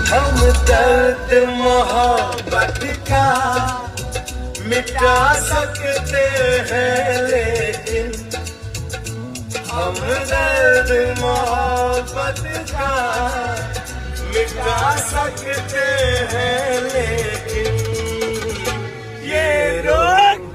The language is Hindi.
हम दर्द मोहब्बत का मिटा सकते हैं, लेकिन हम दर्द मोहब्बत का मिटा सकते हैं, लेकिन ये रोग